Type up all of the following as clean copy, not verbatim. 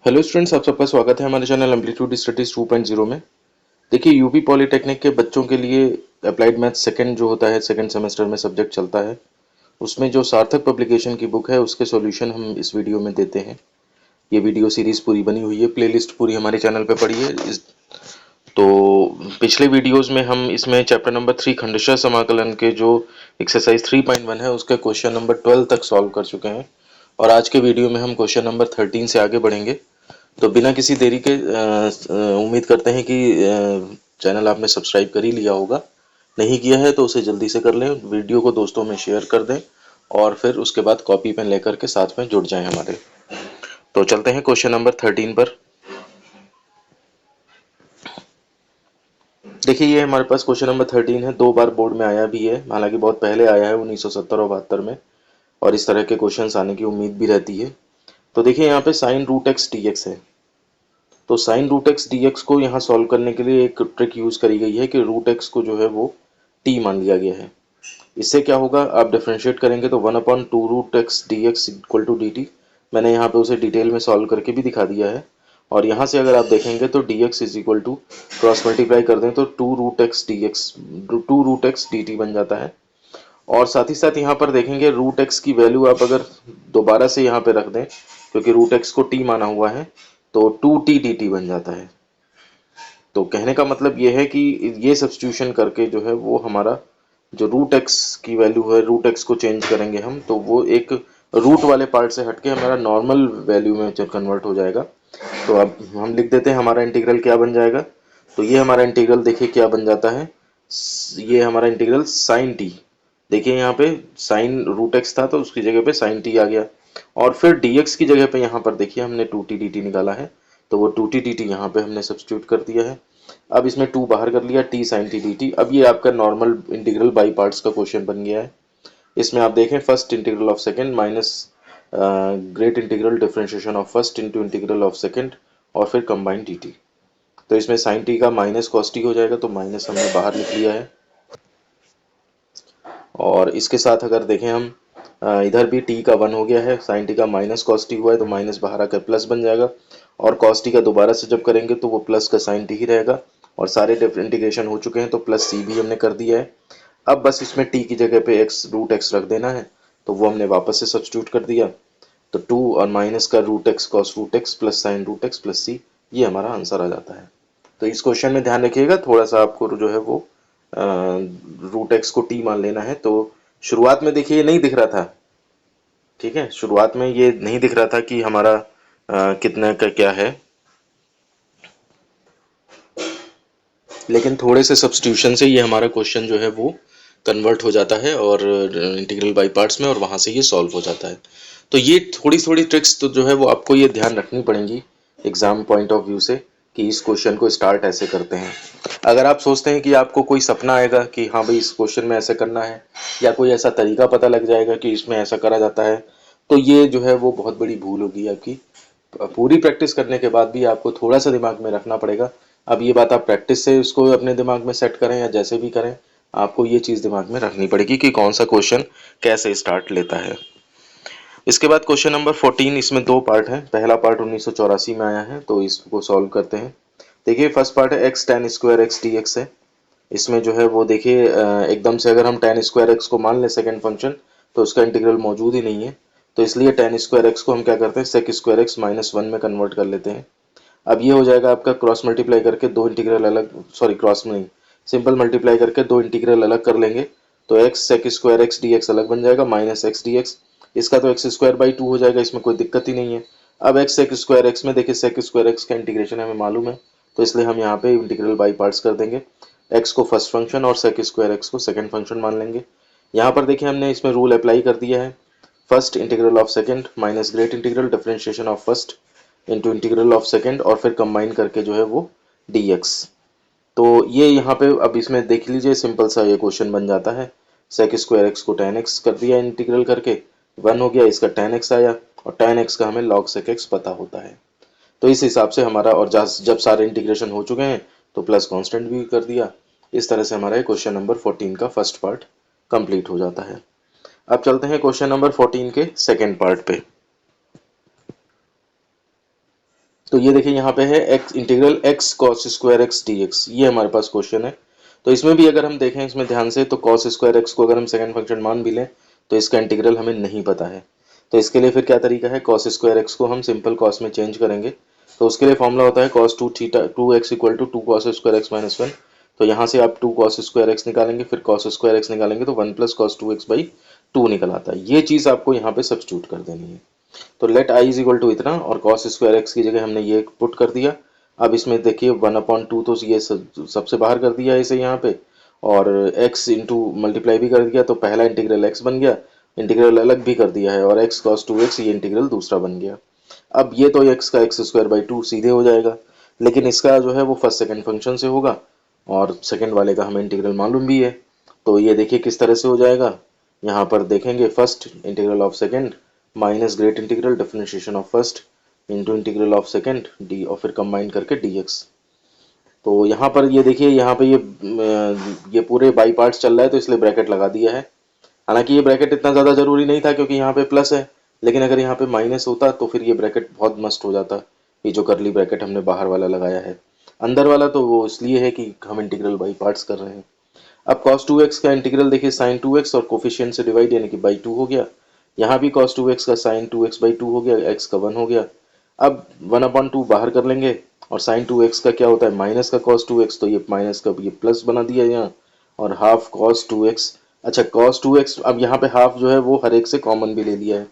Hello students, आप सबका स्वागत है हमारे चैनल एम्पलीट्यूड स्टडीज 2.0 में। देखिए, यूपी पॉलिटेक्निक के बच्चों के लिए अप्लाइड मैथ सेकंड जो होता है, सेकंड सेमेस्टर में सब्जेक्ट चलता है, उसमें जो सार्थक पब्लिकेशन की बुक है उसके सॉल्यूशन हम इस वीडियो में देते हैं। ये वीडियो सीरीज पूरी बनी हुई है, प्लेलिस्ट पूरी हमारे चैनल पे पड़ी है। तो पिछले वीडियोस में हम इसमें चैप्टर नंबर 3 खंडशः समाकलन के जो एक्सरसाइज 3.1 है उसके क्वेश्चन नंबर 12 तक सॉल्व कर चुके हैं, और आज के वीडियो में हम क्वेश्चन नंबर 13 से आगे बढ़ेंगे। तो बिना किसी देरी के उम्मीद करते हैं कि चैनल आपने सब्सक्राइब कर ही लिया होगा। नहीं किया है तो उसे जल्दी से कर लें, वीडियो को दोस्तों में शेयर कर दें और फिर उसके बाद कॉपी पेन लेकर के साथ में जुड़ जाएं हमारे। तो चलते हैं क्वेश्चन नंबर 13 पर। देखिए, ये हमारे पास क्वेश्चन नंबर 13 है, 2 बार बोर्ड में आया भी है, हालांकि बहुत पहले आया है 1970 और 72 में, और इस तरह के क्वेश्चंस आने की उम्मीद भी रहती है। तो देखिए, यहाँ पे sine root x d x है। तो sine root x d x को यहाँ सॉल्व करने के लिए एक ट्रिक यूज करी गई है कि रूट एक्स को जो है वो टी मान लिया गया है। इससे क्या होगा, आप डिफरेंशिएट करेंगे तो 1/2 root x d x equal to d t. मैंने यहाँ पे उसे डिटेल में सॉल्व करके भी दिखा दिया है। और यहाँ से अगर आप देखेंगे तो d x is equal to, cross multiply कर दें तो 2 रूट एक्स डी बन जाता है। और साथ ही साथ यहाँ पर देखेंगे रूट एक्स की वैल्यू आप अगर दोबारा से यहाँ पे रख दें, क्योंकि रूट एक्स को टी माना हुआ है, तो 2t dt बन जाता है। तो कहने का मतलब ये है कि ये सब्स्टिट्यूशन करके जो है वो हमारा जो रूट एक्स की वैल्यू है, रूट एक्स को चेंज करेंगे हम, तो वो एक रूट वाले पार्ट से हटके हमारा नॉर्मल वैल्यू में कन्वर्ट हो जाएगा। तो अब हम लिख देते हैं हमारा इंटीग्रल क्या बन जाएगा। तो ये हमारा इंटीग्रल देखिए क्या बन जाता है, ये हमारा इंटीग्रल साइन टी। देखिए यहाँ पे साइन रूट एक्स था तो उसकी जगह पे साइन टी आ गया, और फिर dx की जगह पे यहाँ पर देखिए हमने 2t dt निकाला है, तो वो 2t dt यहाँ पे हमने सब्स्टिट्यूट कर दिया है। अब इसमें 2 बाहर कर लिया, t sin t dt। अब ये आपका नॉर्मल इंटीग्रल बाई पार्ट्स का क्वेश्चन बन गया है। इसमें आप देखें, first integral of second minus great integral differentiation of first into integral of second और फिर कंबाइन dt। तो इसमें साइन टी का माइनस कॉस टी हो जाएगा, तो माइनस हमने बाहर लिख लिया है। और इसके साथ अगर देखें हम, इधर भी टी का 1 हो गया है, साइन टी का माइनस कॉस टी हुआ है, तो माइनस बाहर आकर प्लस बन जाएगा। और कॉस टी का दोबारा से जब करेंगे तो वो प्लस का साइन टी ही रहेगा। और सारे इंटीग्रेशन हो चुके हैं, तो प्लस सी भी हमने कर दिया है। अब बस इसमें टी की जगह पे एक्स रूट एक्स रख देना है, तो वो हमने वापस से सब्स्टिट्यूट कर दिया। तो 2 और माइनस का root x cos root x plus sine root x plus c, ये हमारा आंसर आ जाता है। तो इस क्वेश्चन में ध्यान रखिएगा, थोड़ा सा आपको जो है वो रूट एक्स को टी मान लेना है। तो शुरुआत में देखिए ये नहीं दिख रहा था, ठीक है, शुरुआत में ये नहीं दिख रहा था कि हमारा कितना का क्या है, लेकिन थोड़े से सब्स्टिट्यूशन से ये हमारा क्वेश्चन जो है वो कन्वर्ट हो जाता है और इंटीग्रल बाई पार्ट्स में, और वहां से ये सॉल्व हो जाता है। तो ये थोड़ी थोड़ी ट्रिक्स तो जो है वो आपको ये ध्यान रखनी पड़ेंगी एग्जाम पॉइंट ऑफ व्यू से, कि इस क्वेश्चन को स्टार्ट ऐसे करते हैं। अगर आप सोचते हैं कि आपको कोई सपना आएगा कि हाँ भाई इस क्वेश्चन में ऐसे करना है, या कोई ऐसा तरीका पता लग जाएगा कि इसमें ऐसा करा जाता है, तो ये जो है वो बहुत बड़ी भूल होगी आपकी। पूरी प्रैक्टिस करने के बाद भी आपको थोड़ा सा दिमाग में रखना पड़ेगा। अब ये बात आप प्रैक्टिस से उसको अपने दिमाग में सेट करें या जैसे भी करें, आपको ये चीज़ दिमाग में रखनी पड़ेगी कि कौन सा क्वेश्चन कैसे स्टार्ट लेता है। इसके बाद क्वेश्चन नंबर 14, इसमें 2 पार्ट है। पहला पार्ट 1984 में आया है, तो इसको सॉल्व करते हैं। देखिए, फर्स्ट पार्ट है x ten square x d x है। इसमें जो है वो देखिए एकदम से अगर हम टेन स्क्वायर एक्स को मान लें सेकेंड फंक्शन, तो उसका इंटीग्रल मौजूद ही नहीं है। तो इसलिए टेन स्क्वायर एक्स को हम क्या करते हैं, सेक स्क्वायर एक्स माइनस 1 में कन्वर्ट कर लेते हैं। अब ये हो जाएगा आपका क्रॉस मल्टीप्लाई करके दो इंटीग्रल अलग, सॉरी क्रॉस में नहीं, सिंपल मल्टीप्लाई करके दो इंटीग्रल अलग कर लेंगे, तो x sec square x d x अलग बन जाएगा माइनस एक्स डी एक्स। इसका तो एक्स स्क्वायर बाई 2 हो जाएगा, इसमें कोई दिक्कत ही नहीं है। अब एक्स सेक स्क्वायर एक्स में देखिए सेक स्क्वायर एक्स का इंटीग्रेशन हमें मालूम है, तो इसलिए हम यहाँ पे इंटीग्रल बाई पार्ट्स कर देंगे। एक्स को फर्स्ट फंक्शन और सेक स्क्वायर एक्स को सेकंड फंक्शन मान लेंगे। यहाँ पर देखिए हमने इसमें रूल अप्लाई कर दिया है, first integral of second minus great integral differentiation of first into integral of second, और फिर कंबाइन करके जो है वो dx। तो ये यहाँ पे अब इसमें देख लीजिए, सिंपल सा ये क्वेश्चन बन जाता है। सेक स्क्वायर एक्स को tan x कर दिया इंटीग्रल करके, 1 हो गया, इसका tan x आया, और tan x का हमें log sec x पता होता है। तो इस हिसाब से हमारा, और जब सारे इंटीग्रेशन हो चुके हैं तो प्लस कांस्टेंट भी कर दिया। इस तरह से हमारा क्वेश्चन नंबर 14 का फर्स्ट पार्ट कंप्लीट हो जाता है। अब चलते हैं क्वेश्चन नंबर 14 के सेकेंड पार्ट पे। तो ये देखिए यहाँ पे है x integral x cos square x dx, ये हमारे पास क्वेश्चन है। तो इसमें भी अगर हम देखें इसमें ध्यान से, तो cos स्क्वायर x को अगर हम सेकंड फंक्शन मान भी लें तो इसका इंटीग्रल हमें नहीं पता है। तो इसके लिए फिर क्या तरीका है, cos स्क्वायर x को हम सिंपल cos में चेंज करेंगे। तो उसके लिए फॉर्मूला होता है cos 2 theta 2x equal to 2 cos square x minus 1। तो यहाँ से आप 2 cos स्क्वायर x निकालेंगे, फिर cos स्क्वायर x निकालेंगे तो 1 प्लस cos 2x बाई 2 निकल आता है। ये चीज़ आपको यहाँ पे सब्स्टिट्यूट कर देनी है। तो let I is equal to इतना, और cos स्क्वायर एक्स की जगह हमने ये पुट कर दिया। अब इसमें देखिए 1/2 तो ये सबसे बाहर कर दिया इसे यहाँ पे, और x इंटू मल्टीप्लाई भी कर दिया, तो पहला इंटीग्रल x बन गया, इंटीग्रल अलग भी कर दिया है, और x cos 2x ये इंटीग्रल दूसरा बन गया। अब ये तो x का x स्क्वायर बाई 2 सीधे हो जाएगा, लेकिन इसका जो है वो फर्स्ट सेकंड फंक्शन से होगा, और सेकंड वाले का हमें इंटीग्रल मालूम भी है। तो ये देखिए किस तरह से हो जाएगा, यहाँ पर देखेंगे first integral of second minus great integral differentiation of first into integral of second D, और फिर कंबाइन करके dx। तो यहाँ पर ये देखिए, यहाँ पे ये पूरे बाई पार्ट्स चल रहा है तो इसलिए ब्रैकेट लगा दिया है। हालांकि ये ब्रैकेट इतना ज़्यादा जरूरी नहीं था क्योंकि यहाँ पे प्लस है, लेकिन अगर यहाँ पे माइनस होता तो फिर ये ब्रैकेट बहुत मस्त हो जाता। ये जो करली ब्रैकेट हमने बाहर वाला लगाया है, अंदर वाला तो वो इसलिए है कि हम इंटीग्रल बाई पार्ट्स कर रहे हैं। अब cos 2x का इंटीग्रल देखिए sin 2x और कोफिशिएंट से डिवाइड यानी कि बाई 2 हो गया। यहाँ भी cos 2x का sin 2x बाई 2 हो गया, x का 1 हो गया। अब 1/2 बाहर कर लेंगे, और sin 2x का क्या होता है माइनस का cos 2x, तो ये माइनस का ये प्लस बना दिया यहाँ, और हाफ cos 2x। अच्छा cos 2x, अब यहाँ पे हाफ जो है वो हर एक से कॉमन भी ले लिया है।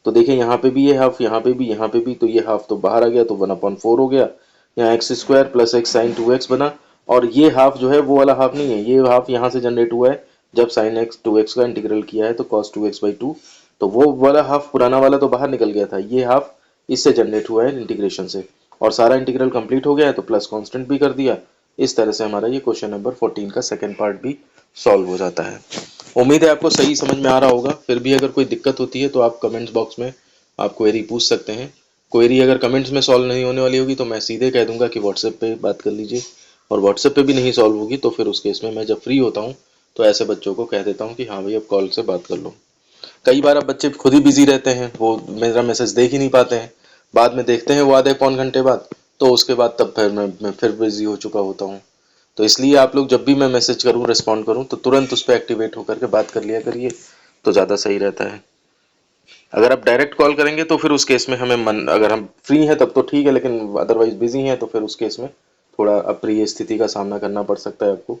तो देखिए यहाँ पे भी ये हाफ, यहाँ पे भी, यहाँ पे भी, तो ये हाफ तो बाहर आ गया तो 1/4 हो गया। यहाँ x square plus x sine 2x बना, और ये हाफ जो है वो वाला हाफ नहीं है, ये हाफ यहाँ से जनरेट हुआ है जब साइन एक्स 2x का इंटीग्रल किया है तो cos 2x बाई 2। तो वो वाला हाफ पुराना वाला तो बाहर निकल गया था, ये हाफ इससे जनरेट हुआ है इंटीग्रेशन से, और सारा इंटीग्रल कंप्लीट हो गया है तो प्लस कांस्टेंट भी कर दिया। इस तरह से हमारा ये क्वेश्चन नंबर 14 का सेकंड पार्ट भी सॉल्व हो जाता है। उम्मीद है आपको सही समझ में आ रहा होगा। फिर भी अगर कोई दिक्कत होती है तो आप कमेंट्स बॉक्स में आप क्वेरी पूछ सकते हैं। क्वेरी अगर कमेंट्स में सॉल्व नहीं होने वाली होगी तो मैं सीधे कह दूंगा कि व्हाट्सएप पे बात कर लीजिए, और व्हाट्सएप पे भी नहीं सॉल्व होगी तो फिर उस केस में मैं जब फ्री होता हूँ तो ऐसे बच्चों को कह देता हूँ कि हाँ भाई अब कॉल से बात कर लो। कई बार अब बच्चे खुद ही बिजी रहते हैं, वो मेरा मैसेज देख ही नहीं पाते हैं, बाद में देखते हैं वो आधे पौन घंटे बाद, तो उसके बाद तब फिर मैं फिर बिजी हो चुका होता हूँ। तो इसलिए आप लोग जब भी मैं मैसेज करूँ रिस्पॉन्ड करूँ तो तुरंत उस पर एक्टिवेट होकर के बात कर लिया करिए, तो ज़्यादा सही रहता है। अगर आप डायरेक्ट कॉल करेंगे तो फिर उस केस में हमें अगर हम फ्री हैं तब तो ठीक है, लेकिन अदरवाइज बिजी हैं तो फिर उस केस में थोड़ा अप्रिय स्थिति का सामना करना पड़ सकता है आपको।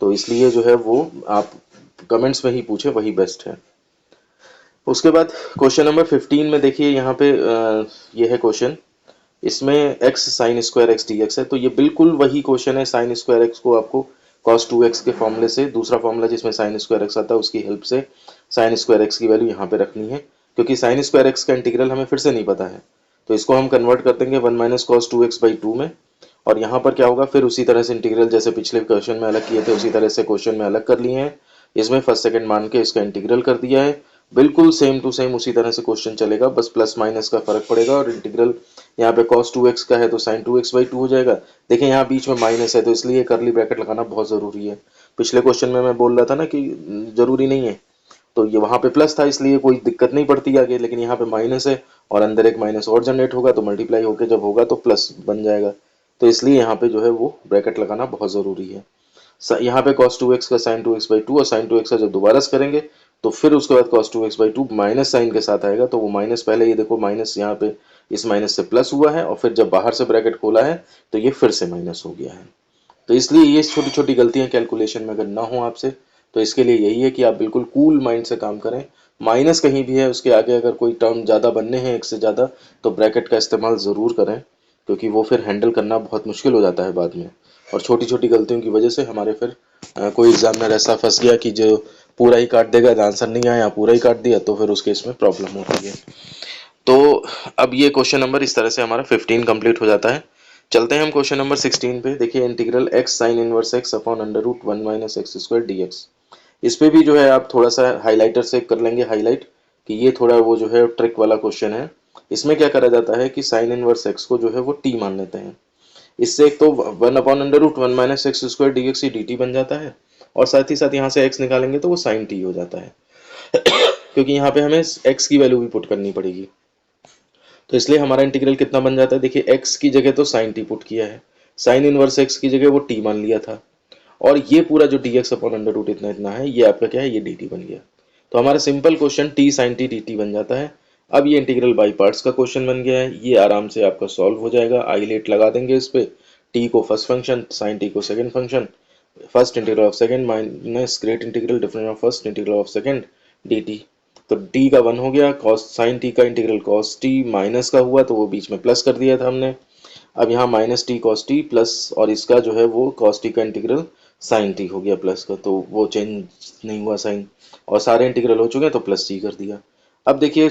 तो इसलिए जो है वो आप कमेंट्स में ही पूछें, वही बेस्ट है। उसके बाद क्वेश्चन नंबर 15 में देखिए यहाँ पे ये है क्वेश्चन, इसमें x sine square x d x है। तो ये बिल्कुल वही क्वेश्चन है, साइन स्क्वायर एक्स को आपको cos 2x के फॉर्मूले से, दूसरा फॉर्मूला जिसमें साइन स्क्वायर एक्स आता है उसकी हेल्प से साइन स्क्वायर एक्स की वैल्यू यहाँ पे रखनी है, क्योंकि साइन स्क्वायर एक्स का इंटीग्रल हमें फिर से नहीं पता है। तो इसको हम कन्वर्ट कर देंगे 1 माइनस कॉस 2x बाई 2 में, और यहाँ पर क्या होगा फिर उसी तरह से इंटीग्रल जैसे पिछले क्वेश्चन में अलग किए थे उसी तरह से क्वेश्चन में अलग कर लिए हैं। इसमें फर्स्ट सेकंड मान के इसका इंटीग्रल कर दिया है, बिल्कुल सेम टू सेम उसी तरह से क्वेश्चन चलेगा, बस प्लस माइनस का फर्क पड़ेगा। और इंटीग्रल यहाँ पे cos 2x का है तो sin 2x बाई 2 हो जाएगा। देखिए यहाँ बीच में माइनस है तो इसलिए करली ब्रैकेट लगाना बहुत ज़रूरी है। पिछले क्वेश्चन में मैं बोल रहा था ना कि ज़रूरी नहीं है, तो ये वहाँ पे प्लस था इसलिए कोई दिक्कत नहीं पड़ती आगे, लेकिन यहाँ पे माइनस है और अंदर एक माइनस और जनरेट होगा तो मल्टीप्लाई होकर जब होगा तो प्लस बन जाएगा। तो इसलिए यहाँ पे जो है वो ब्रैकेट लगाना बहुत ज़रूरी है। यहाँ पे cos 2x का sin 2x बाई 2, और sin 2x का जब दोबारा से करेंगे तो फिर उसके बाद cos 2x by 2 minus sign के साथ आएगा, तो वो माइनस पहले ये देखो माइनस यहाँ पे इस माइनस से प्लस हुआ है, और फिर जब बाहर से ब्रैकेट खोला है तो ये फिर से माइनस हो गया है। तो इसलिए ये छोटी छोटी गलतियां कैलकुलेशन में अगर ना हो आपसे, तो इसके लिए यही है कि आप बिल्कुल कूल माइंड से काम करें। माइनस कहीं भी है उसके आगे अगर कोई टर्म ज़्यादा बनने हैं एक से ज़्यादा, तो ब्रैकेट का इस्तेमाल ज़रूर करें, क्योंकि वो फिर हैंडल करना बहुत मुश्किल हो जाता है बाद में। और छोटी छोटी गलतियों की वजह से हमारे फिर कोई एग्जामिनर ऐसा फंस गया कि जो पूरा ही काट देगा, आंसर नहीं आया पूरा ही काट दिया, तो फिर उस केस में प्रॉब्लम होती है। तो अब ये क्वेश्चन नंबर इस तरह से हमारा 15 कंप्लीट हो जाता है। चलते हैं हम क्वेश्चन नंबर 16 पे। देखिए integral x sine inverse x upon under root 1 minus x square d x. इस पे भी जो है आप थोड़ा सा हाईलाइटर से कर लेंगे हाईलाइट, कि ये थोड़ा वो जो है ट्रिक वाला क्वेश्चन है। इसमें क्या करा जाता है कि साइन इनवर्स x को जो है वो t मान लेते हैं। इससे एक तो 1 upon under root 1 minus x square d x d t बन जाता है, और साथ ही साथ यहाँ से x निकालेंगे तो वो साइन t हो जाता है क्योंकि यहाँ पे हमें x की वैल्यू भी पुट करनी पड़ेगी। तो इसलिए हमारा इंटीग्रल कितना बन जाता है, देखिए x की जगह तो sin t पुट किया है, साइन इनवर्स x की जगह वो t मान लिया था, और ये पूरा जो dx अपॉन अंडर रूट इतना इतना है ये आपका क्या है, ये dt बन गया। तो हमारा simple question t sin t dt बन जाता है। अब ये इंटीग्रल बाई पार्ट्स का क्वेश्चन बन गया है, ये आराम से आपका सॉल्व हो जाएगा। आइलेट लगा देंगे इस पे, t को फर्स्ट फंक्शन, sin t को second function, first integral of second minus great integral difference of first integral of second dt। तो t का 1 हो गया, cos sin t का इंटीग्रल cos t माइनस का हुआ तो वो बीच में प्लस कर दिया था हमने। अब यहाँ minus T cos T plus, और इसका जो है वो कॉस टी का इंटीग्रल साइन टी हो गया प्लस का, तो वो चेंज नहीं हुआ साइन, और सारे इंटीग्रल हो चुके हैं तो प्लस टी कर दिया। अब देखिए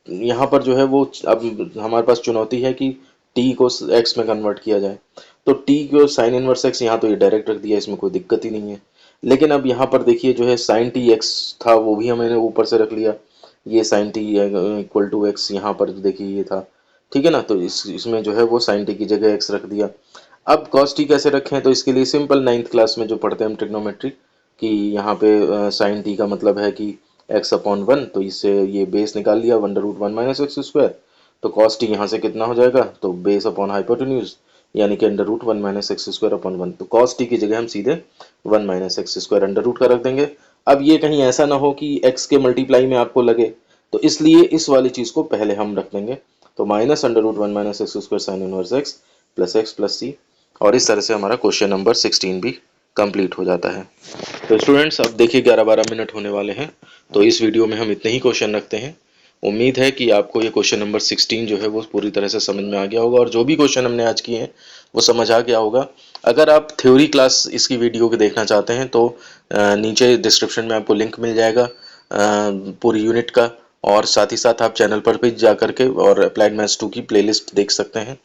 यहाँ पर जो है वो अब हमारे पास चुनौती है कि टी को एक्स में कन्वर्ट किया जाए। तो टी को साइन इनवर्स एक्स यहाँ तो ये डायरेक्ट रख दिया, इसमें कोई दिक्कत ही नहीं है। लेकिन अब यहाँ पर देखिए जो है साइन टी एक्स था वो भी हमने ऊपर से रख लिया, ये sine t equal to x यहाँ पर देखिए ये था, ठीक है ना। तो इसमें जो है वो साइन टी की जगह एक्स रख दिया। अब कॉस टी कैसे रखें, तो इसके लिए सिंपल 9th क्लास में जो पढ़ते हैं हम ट्रिग्नोमेट्री, कि यहाँ पे साइन टी का मतलब है कि एक्स अपॉन वन, तो इससे ये बेस निकाल लिया under root one minus x square. तो कॉस टी यहाँ से कितना हो जाएगा, तो बेस अपॉन हाइपोटेन्यूज यानी कि under root one minus x square upon one. तो कॉस टी की जगह हम सीधे one minus x square under root का रख देंगे। अब ये कहीं ऐसा ना हो कि एक्स के मल्टीप्लाई में आपको लगे, तो इसलिए इस वाली चीज को पहले हम रख देंगे। तो minus under root one minus x square sine inverse x plus c, और इस तरह से हमारा क्वेश्चन नंबर 16 भी कंप्लीट हो जाता है। तो स्टूडेंट्स अब देखिए 11-12 मिनट होने वाले हैं, तो इस वीडियो में हम इतने ही क्वेश्चन रखते हैं। उम्मीद है कि आपको ये क्वेश्चन नंबर 16 जो है वो पूरी तरह से समझ में आ गया होगा, और जो भी क्वेश्चन हमने आज किए हैं वो समझ आ गया होगा। अगर आप थ्योरी क्लास इसकी वीडियो को देखना चाहते हैं तो नीचे डिस्क्रिप्शन में आपको लिंक मिल जाएगा पूरी यूनिट का, और साथ ही साथ आप चैनल पर भी जा करके और अप्लाइड मैथ्स 2 की प्लेलिस्ट देख सकते हैं।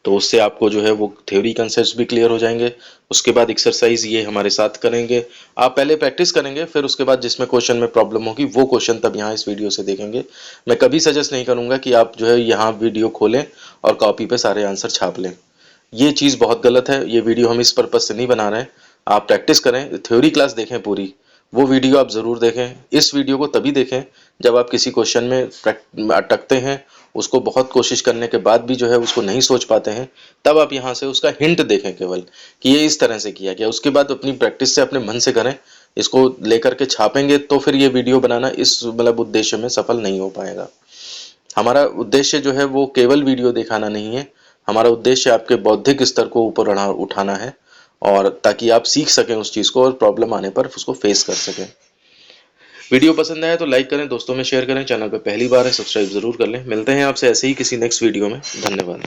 तो उससे आपको जो है वो थ्योरी कंसेप्ट भी क्लियर हो जाएंगे। उसके बाद एक्सरसाइज ये हमारे साथ करेंगे, आप पहले प्रैक्टिस करेंगे, फिर उसके बाद जिसमें क्वेश्चन में प्रॉब्लम होगी वो क्वेश्चन तब यहाँ इस वीडियो से देखेंगे। मैं कभी सजेस्ट नहीं करूँगा कि आप जो है यहाँ वीडियो खोलें और कॉपी पे सारे आंसर छाप लें, ये चीज़ बहुत गलत है। ये वीडियो हम इस पर्पज से नहीं बना रहे हैं। आप प्रैक्टिस करें, थ्योरी क्लास देखें पूरी, वो वीडियो आप ज़रूर देखें। इस वीडियो को तभी देखें जब आप किसी क्वेश्चन में अटकते हैं, उसको बहुत कोशिश करने के बाद भी जो है उसको नहीं सोच पाते हैं, तब आप यहाँ से उसका हिंट देखें केवल कि ये इस तरह से किया गया। उसके बाद अपनी प्रैक्टिस से अपने मन से करें, इसको लेकर के छापेंगे तो फिर ये वीडियो बनाना इस मतलब उद्देश्य में सफल नहीं हो पाएगा। हमारा उद्देश्य जो है वो केवल वीडियो दिखाना नहीं है, हमारा उद्देश्य आपके बौद्धिक स्तर को ऊपर उठाना है, और ताकि आप सीख सकें उस चीज़ को और प्रॉब्लम आने पर उसको फेस कर सकें। वीडियो पसंद आया तो लाइक करें, दोस्तों में शेयर करें, चैनल पर पहली बार है सब्सक्राइब जरूर कर लें। मिलते हैं आपसे ऐसे ही किसी नेक्स्ट वीडियो में। धन्यवाद।